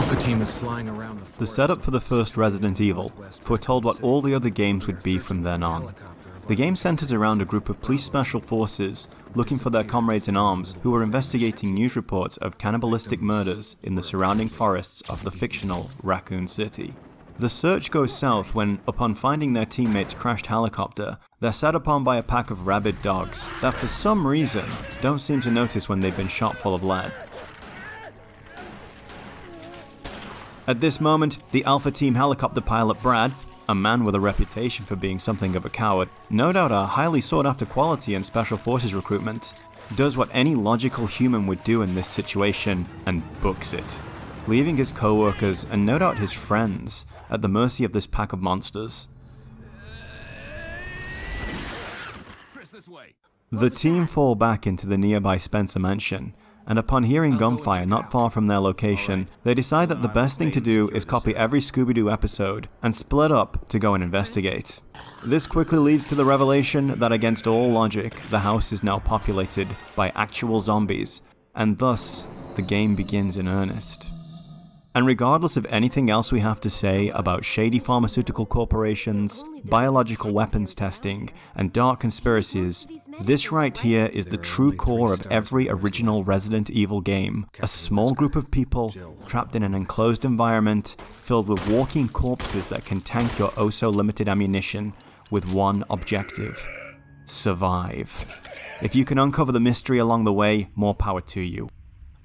Alpha team is flying around the forest. The setup for the first Resident Evil foretold what all the other games would be from then on. The game centers around a group of police special forces looking for their comrades in arms who are investigating news reports of cannibalistic murders in the surrounding forests of the fictional Raccoon City. The search goes south when, upon finding their teammates' crashed helicopter, they're set upon by a pack of rabid dogs that for some reason don't seem to notice when they've been shot full of lead. At this moment, the Alpha Team helicopter pilot Brad, a man with a reputation for being something of a coward, no doubt a highly sought after quality in Special Forces recruitment, does what any logical human would do in this situation and books it, leaving his co-workers and no doubt his friends at the mercy of this pack of monsters. The team fall back into the nearby Spencer Mansion, and upon hearing gunfire not far from their location, they decide that the best thing to do is copy every Scooby-Doo episode and split up to go and investigate. This quickly leads to the revelation that against all logic, the house is now populated by actual zombies, and thus, the game begins in earnest. And regardless of anything else we have to say about shady pharmaceutical corporations, biological weapons testing, and dark conspiracies, this right here is the true core of every original Resident Evil game. A small group of people trapped in an enclosed environment filled with walking corpses that can tank your oh-so-limited ammunition with one objective: survive. If you can uncover the mystery along the way, more power to you.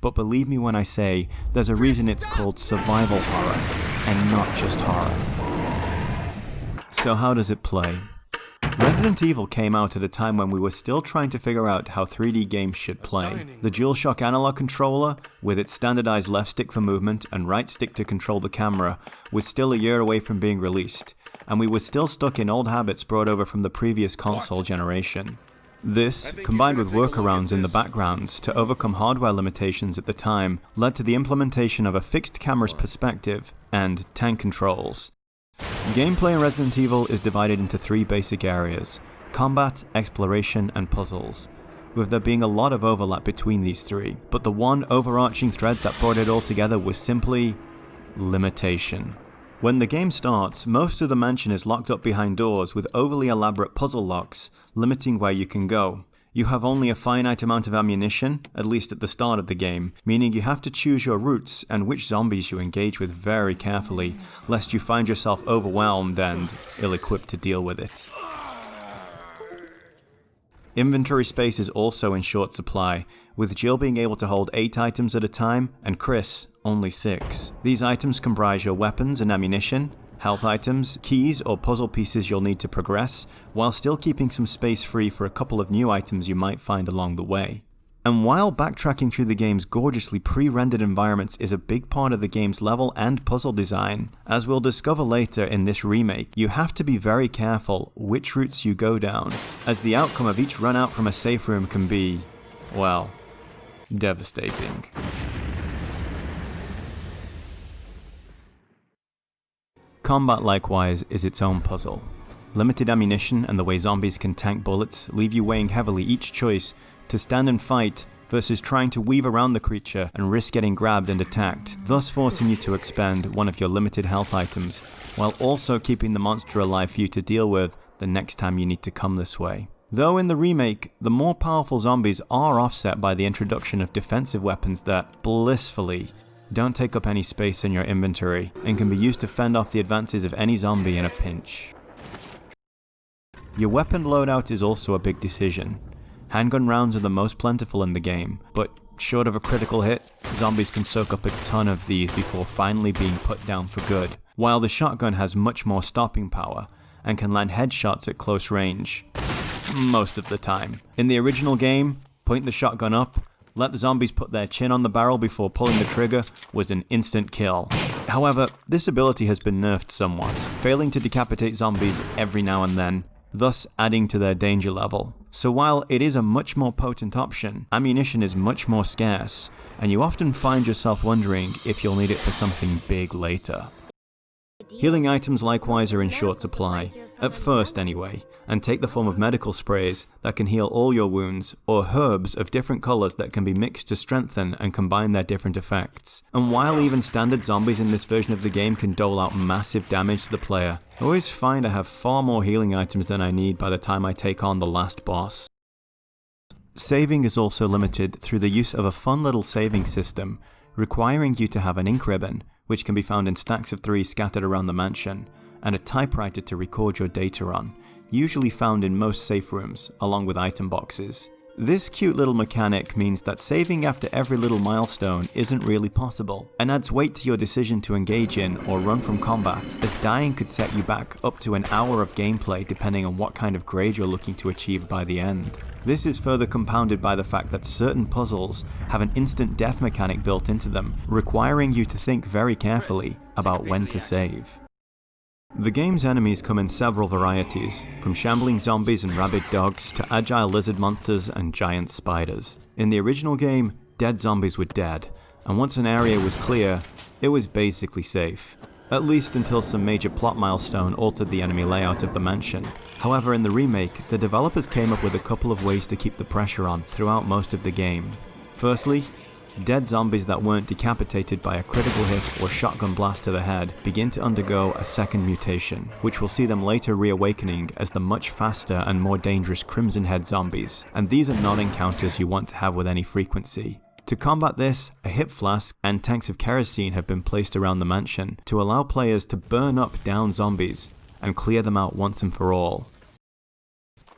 But believe me when I say, there's a reason it's called survival horror, and not just horror. So how does it play? Resident Evil came out at a time when we were still trying to figure out how 3D games should play. The DualShock analog controller, with its standardized left stick for movement and right stick to control the camera, was still a year away from being released, and we were still stuck in old habits brought over from the previous console generation. This, combined with workarounds in the backgrounds to overcome hardware limitations at the time, led to the implementation of a fixed camera's perspective and tank controls. Gameplay in Resident Evil is divided into three basic areas: combat, exploration, and puzzles, with there being a lot of overlap between these three, but the one overarching thread that brought it all together was simply limitation. When the game starts, most of the mansion is locked up behind doors with overly elaborate puzzle locks, limiting where you can go. You have only a finite amount of ammunition, at least at the start of the game, meaning you have to choose your routes and which zombies you engage with very carefully, lest you find yourself overwhelmed and ill-equipped to deal with it. Inventory space is also in short supply, with Jill being able to hold 8 items at a time, and Chris only 6. These items comprise your weapons and ammunition, health items, keys or puzzle pieces you'll need to progress, while still keeping some space free for a couple of new items you might find along the way. And while backtracking through the game's gorgeously pre-rendered environments is a big part of the game's level and puzzle design, as we'll discover later in this remake, you have to be very careful which routes you go down, as the outcome of each run out from a safe room can be, well, devastating. Combat, likewise, is its own puzzle. Limited ammunition and the way zombies can tank bullets leave you weighing heavily each choice to stand and fight versus trying to weave around the creature and risk getting grabbed and attacked, thus forcing you to expend one of your limited health items, while also keeping the monster alive for you to deal with the next time you need to come this way. Though in the remake, the more powerful zombies are offset by the introduction of defensive weapons that, blissfully, don't take up any space in your inventory and can be used to fend off the advances of any zombie in a pinch. Your weapon loadout is also a big decision. Handgun rounds are the most plentiful in the game, but short of a critical hit, zombies can soak up a ton of these before finally being put down for good, while the shotgun has much more stopping power and can land headshots at close range. Most of the time. In the original game, point the shotgun up, let the zombies put their chin on the barrel before pulling the trigger was an instant kill. However, this ability has been nerfed somewhat, failing to decapitate zombies every now and then, thus adding to their danger level. So while it is a much more potent option, ammunition is much more scarce, and you often find yourself wondering if you'll need it for something big later. Healing items likewise are in short supply, at first anyway, and take the form of medical sprays that can heal all your wounds, or herbs of different colours that can be mixed to strengthen and combine their different effects. And while even standard zombies in this version of the game can dole out massive damage to the player, I always find I have far more healing items than I need by the time I take on the last boss. Saving is also limited through the use of a fun little saving system, requiring you to have an ink ribbon, which can be found in stacks of 3 scattered around the mansion, and a typewriter to record your data on, usually found in most safe rooms, along with item boxes. This cute little mechanic means that saving after every little milestone isn't really possible, and adds weight to your decision to engage in or run from combat, as dying could set you back up to an hour of gameplay depending on what kind of grade you're looking to achieve by the end. This is further compounded by the fact that certain puzzles have an instant death mechanic built into them, requiring you to think very carefully about when to save. The game's enemies come in several varieties, from shambling zombies and rabid dogs to agile lizard monsters and giant spiders. In the original game, dead zombies were dead, and once an area was clear, it was basically safe. At least until some major plot milestone altered the enemy layout of the mansion. However, in the remake, the developers came up with a couple of ways to keep the pressure on throughout most of the game. Firstly, dead zombies that weren't decapitated by a critical hit or shotgun blast to the head begin to undergo a second mutation, which will see them later reawakening as the much faster and more dangerous Crimson Head zombies, and these are not encounters you want to have with any frequency. To combat this, a hip flask and tanks of kerosene have been placed around the mansion to allow players to burn up down zombies and clear them out once and for all.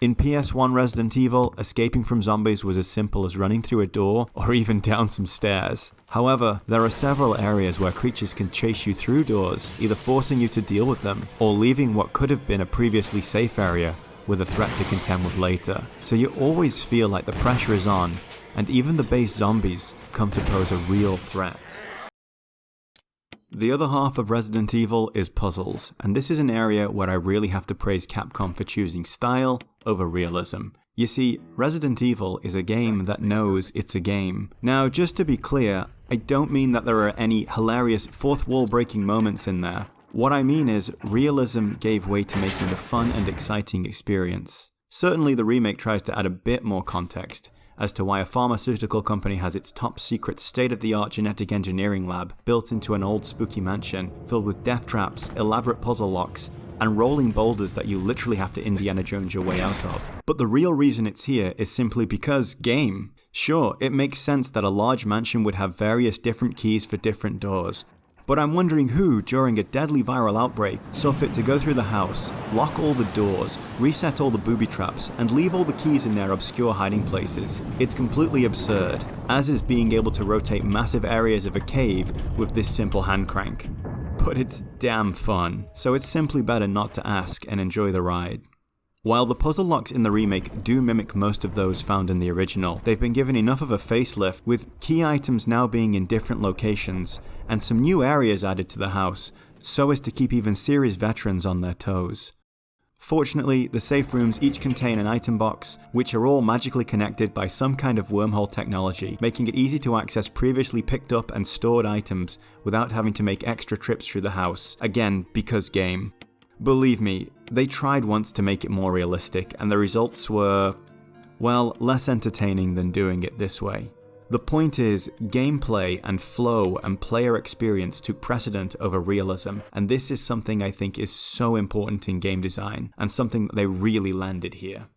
In PS1 Resident Evil, escaping from zombies was as simple as running through a door or even down some stairs. However, there are several areas where creatures can chase you through doors, either forcing you to deal with them or leaving what could have been a previously safe area with a threat to contend with later. So you always feel like the pressure is on, and even the base zombies come to pose a real threat. The other half of Resident Evil is puzzles, and this is an area where I really have to praise Capcom for choosing style over realism. You see, Resident Evil is a game that knows it's a game. Now, just to be clear, I don't mean that there are any hilarious fourth wall breaking moments in there. What I mean is, realism gave way to making a fun and exciting experience. Certainly the remake tries to add a bit more context as to why a pharmaceutical company has its top secret state-of-the-art genetic engineering lab built into an old spooky mansion filled with death traps, elaborate puzzle locks, and rolling boulders that you literally have to Indiana Jones your way out of. But the real reason it's here is simply because game. Sure, it makes sense that a large mansion would have various different keys for different doors, but I'm wondering who, during a deadly viral outbreak, saw fit to go through the house, lock all the doors, reset all the booby traps, and leave all the keys in their obscure hiding places. It's completely absurd, as is being able to rotate massive areas of a cave with this simple hand crank. But it's damn fun, so it's simply better not to ask and enjoy the ride. While the puzzle locks in the remake do mimic most of those found in the original, they've been given enough of a facelift, with key items now being in different locations, and some new areas added to the house, so as to keep even serious veterans on their toes. Fortunately, the safe rooms each contain an item box, which are all magically connected by some kind of wormhole technology, making it easy to access previously picked up and stored items without having to make extra trips through the house, again, because game. Believe me, they tried once to make it more realistic, and the results were, well, less entertaining than doing it this way. The point is, gameplay and flow and player experience took precedent over realism, and this is something I think is so important in game design, and something that they really landed here.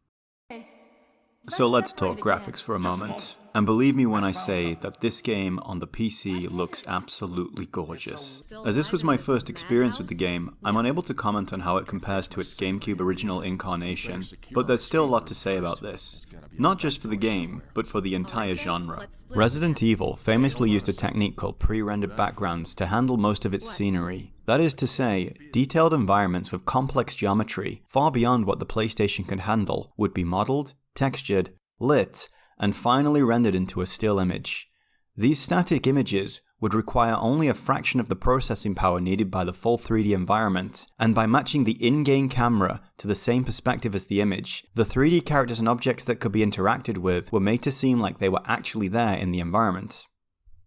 So let's talk graphics for a moment. And believe me when I say that this game on the PC looks absolutely gorgeous. As this was my first experience with the game, I'm unable to comment on how it compares to its GameCube original incarnation, but there's still a lot to say about this. Not just for the game, but for the entire genre. Resident Evil famously used a technique called pre-rendered backgrounds to handle most of its scenery. That is to say, detailed environments with complex geometry, far beyond what the PlayStation could handle, would be modeled, textured, lit, and finally rendered into a still image. These static images would require only a fraction of the processing power needed by the full 3D environment, and by matching the in-game camera to the same perspective as the image, the 3D characters and objects that could be interacted with were made to seem like they were actually there in the environment.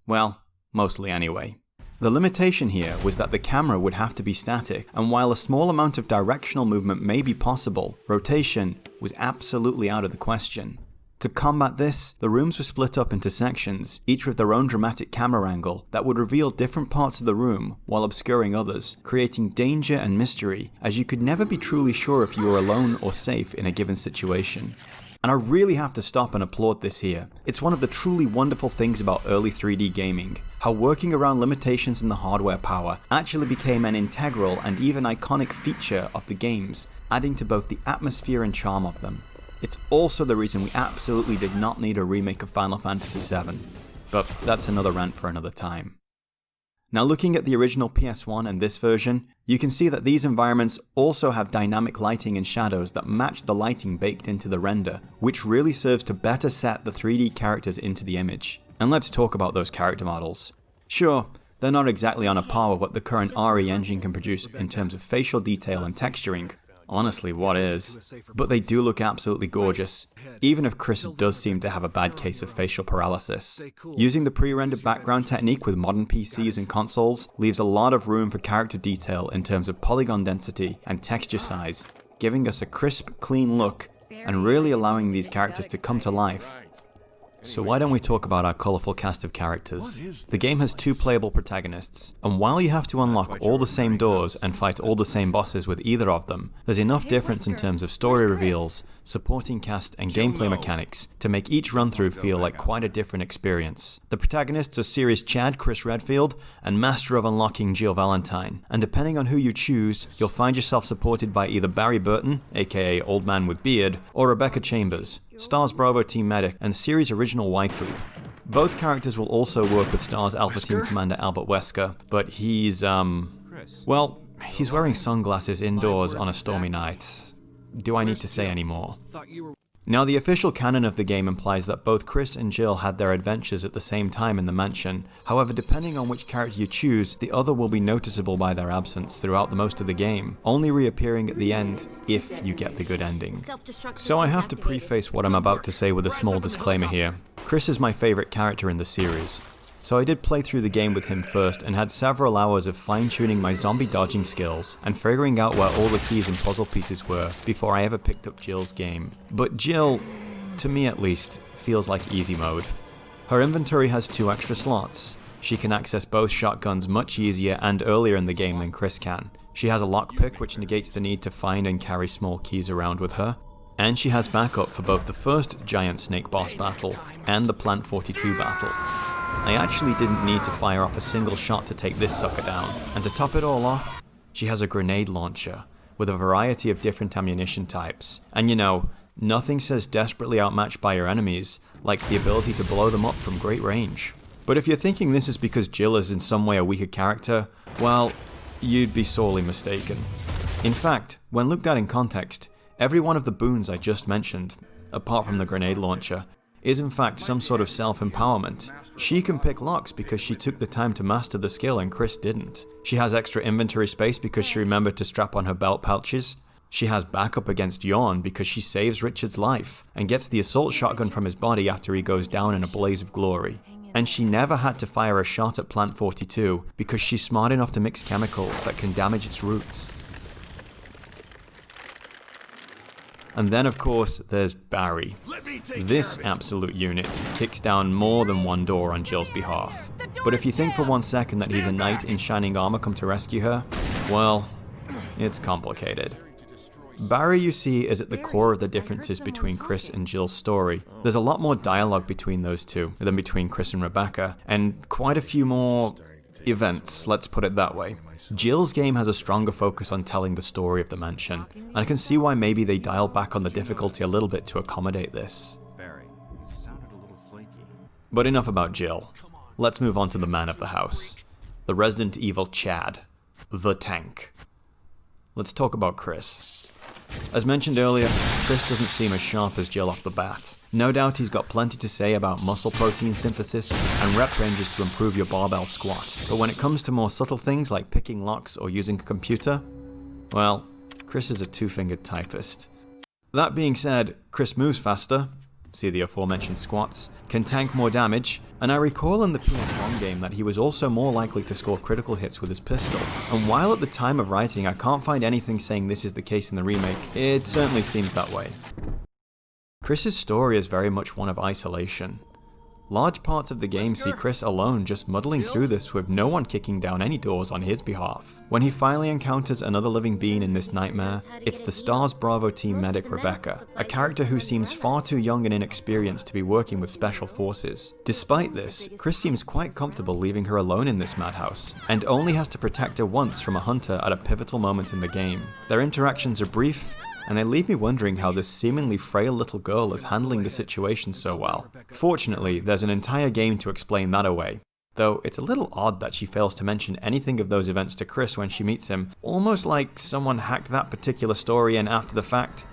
Well, mostly anyway. The limitation here was that the camera would have to be static, and while a small amount of directional movement may be possible, rotation was absolutely out of the question. To combat this, the rooms were split up into sections, each with their own dramatic camera angle that would reveal different parts of the room while obscuring others, creating danger and mystery, as you could never be truly sure if you were alone or safe in a given situation. And I really have to stop and applaud this here. It's one of the truly wonderful things about early 3D gaming, how working around limitations in the hardware power actually became an integral and even iconic feature of the games, adding to both the atmosphere and charm of them. It's also the reason we absolutely did not need a remake of Final Fantasy VII, but that's another rant for another time. Now looking at the original PS1 and this version, you can see that these environments also have dynamic lighting and shadows that match the lighting baked into the render, which really serves to better set the 3D characters into the image. And let's talk about those character models. Sure, they're not exactly on a par with what the current RE engine can produce in terms of facial detail and texturing. Honestly, what is? But they do look absolutely gorgeous, even if Chris does seem to have a bad case of facial paralysis. Using the pre-rendered background technique with modern PCs and consoles leaves a lot of room for character detail in terms of polygon density and texture size, giving us a crisp, clean look and really allowing these characters to come to life. So why don't we talk about our colourful cast of characters? The game has 2 playable protagonists, and while you have to unlock all the same doors and fight all the same bosses with either of them, there's enough difference in terms of story reveals, supporting cast and gameplay mechanics to make each run-through feel like quite a different experience. The protagonists are Series Chad, Chris Redfield, and Master of Unlocking, Jill Valentine, and depending on who you choose, you'll find yourself supported by either Barry Burton, aka Old Man with Beard, or Rebecca Chambers, Stars Bravo Team Medic, and series original waifu. Both characters will also work with Stars Alpha Team Commander Albert Wesker, but he's wearing sunglasses indoors on a stormy night. Do I need to say any more? Now, the official canon of the game implies that both Chris and Jill had their adventures at the same time in the mansion. However, depending on which character you choose, the other will be noticeable by their absence throughout the most of the game, only reappearing at the end if you get the good ending. So I have to preface what I'm about to say with a small disclaimer here. Chris is my favourite character in the series. So I did play through the game with him first and had several hours of fine-tuning my zombie dodging skills and figuring out where all the keys and puzzle pieces were before I ever picked up Jill's game. But Jill, to me at least, feels like easy mode. Her inventory has 2 extra slots. She can access both shotguns much easier and earlier in the game than Chris can. She has a lockpick which negates the need to find and carry small keys around with her. And she has backup for both the first giant snake boss battle and the Plant 42 battle. I actually didn't need to fire off a single shot to take this sucker down, and to top it all off, she has a grenade launcher, with a variety of different ammunition types. And you know, nothing says desperately outmatched by your enemies, like the ability to blow them up from great range. But if you're thinking this is because Jill is in some way a weaker character, well, you'd be sorely mistaken. In fact, when looked at in context, every one of the boons I just mentioned, apart from the grenade launcher, is in fact some sort of self-empowerment. She can pick locks because she took the time to master the skill and Chris didn't. She has extra inventory space because she remembered to strap on her belt pouches. She has backup against Yawn because she saves Richard's life and gets the assault shotgun from his body after he goes down in a blaze of glory. And she never had to fire a shot at Plant 42 because she's smart enough to mix chemicals that can damage its roots. And then of course there's Barry. This absolute unit kicks down more than one door on Jill's behalf. But if you think for one second that he's a knight in shining armor come to rescue her, well, it's complicated. Barry, you see, is at the core of the differences between Chris and Jill's story. There's a lot more dialogue between those two than between Chris and Rebecca, and quite a few more events, let's put it that way. Jill's game has a stronger focus on telling the story of the mansion, and I can see why maybe they dialed back on the difficulty a little bit to accommodate this. But enough about Jill. Let's move on to the man of the house. The Resident Evil Chad. The Tank. Let's talk about Chris. As mentioned earlier, Chris doesn't seem as sharp as Jill off the bat. No doubt he's got plenty to say about muscle protein synthesis and rep ranges to improve your barbell squat, but when it comes to more subtle things like picking locks or using a computer, well, Chris is a two-fingered typist. That being said, Chris moves faster, see the aforementioned squats, can tank more damage, and I recall in the PS1 game that he was also more likely to score critical hits with his pistol. And while at the time of writing I can't find anything saying this is the case in the remake, it certainly seems that way. Chris's story is very much one of isolation. Large parts of the game see Chris alone, just muddling through this with no one kicking down any doors on his behalf. When he finally encounters another living being in this nightmare, it's the STARS Bravo team medic Rebecca, a character who seems far too young and inexperienced to be working with special forces. Despite this, Chris seems quite comfortable leaving her alone in this madhouse, and only has to protect her once from a hunter at a pivotal moment in the game. Their interactions are brief, and they leave me wondering how this seemingly frail little girl is handling the situation so well. Fortunately, there's an entire game to explain that away, though it's a little odd that she fails to mention anything of those events to Chris when she meets him, almost like someone hacked that particular story in after the fact.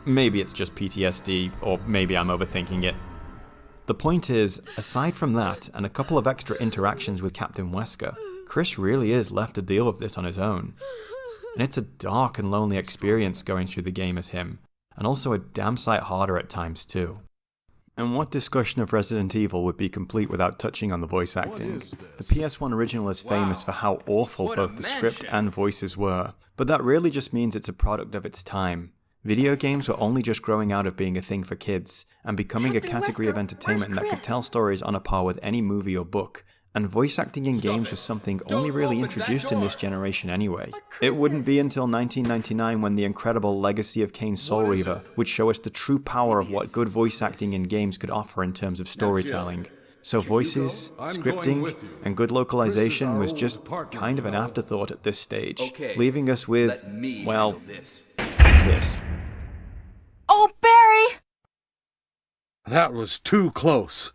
Maybe it's just PTSD, or maybe I'm overthinking it. The point is, aside from that and a couple of extra interactions with Captain Wesker, Chris really is left to deal with this on his own. And it's a dark and lonely experience going through the game as him, and also a damn sight harder at times too. And what discussion of Resident Evil would be complete without touching on the voice acting? The PS1 original is famous for how awful both the script and voices were, but that really just means it's a product of its time. Video games were only just growing out of being a thing for kids, and becoming a category of entertainment that could tell stories on a par with any movie or book. And voice acting in games was something only really introduced in this generation anyway. It wouldn't be until 1999 when the incredible Legacy of Kain Soul Reaver would show us the true power of what good voice acting in games could offer in terms of storytelling. So voices, scripting, and good localization was just kind of an afterthought at this stage, leaving us with, well, this. Oh, Barry! That was too close.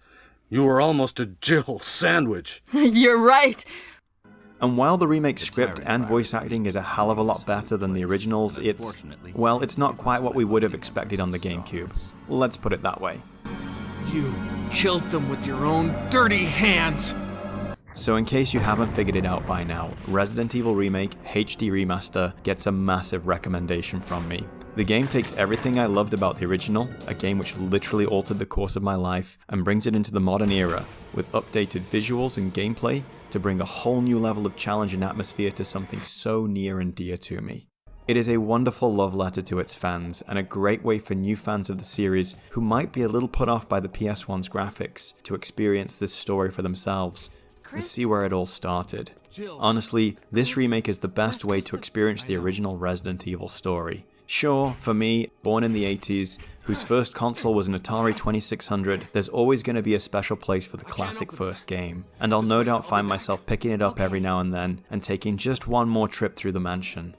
You were almost a Jill sandwich. You're right. And while the remake script and voice acting is a hell of a lot better than the originals, it's not quite what we would have expected on the GameCube. Let's put it that way. You killed them with your own dirty hands. So in case you haven't figured it out by now, Resident Evil Remake HD Remaster gets a massive recommendation from me. The game takes everything I loved about the original, a game which literally altered the course of my life, and brings it into the modern era, with updated visuals and gameplay to bring a whole new level of challenge and atmosphere to something so near and dear to me. It is a wonderful love letter to its fans, and a great way for new fans of the series who might be a little put off by the PS1's graphics to experience this story for themselves and see where it all started. Honestly, this remake is the best way to experience the original Resident Evil story. Sure, for me, born in the 80s, whose first console was an Atari 2600, there's always going to be a special place for the classic first game, and I'll no doubt find myself picking it up every now and then, and taking just one more trip through the mansion.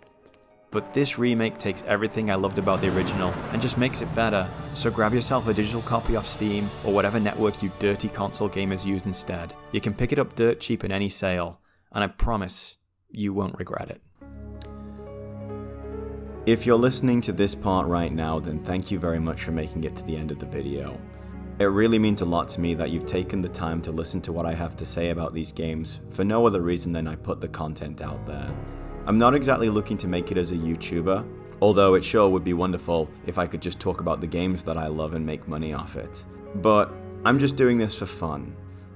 But this remake takes everything I loved about the original, and just makes it better, so grab yourself a digital copy off Steam, or whatever network you dirty console gamers use instead. You can pick it up dirt cheap in any sale, and I promise, you won't regret it. If you're listening to this part right now, then thank you very much for making it to the end of the video. It really means a lot to me that you've taken the time to listen to what I have to say about these games, for no other reason than I put the content out there. I'm not exactly looking to make it as a YouTuber, although it sure would be wonderful if I could just talk about the games that I love and make money off it. But I'm just doing this for fun.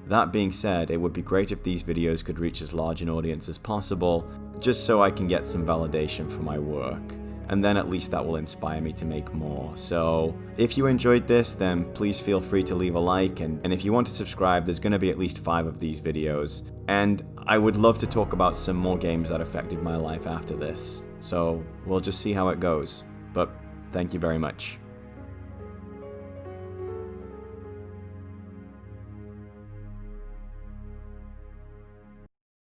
That being said, it would be great if these videos could reach as large an audience as possible, just so I can get some validation for my work. And then at least that will inspire me to make more. So if you enjoyed this, then please feel free to leave a like, and if you want to subscribe, there's going to be at least 5 of these videos. And I would love to talk about some more games that affected my life after this. So we'll just see how it goes. But thank you very much.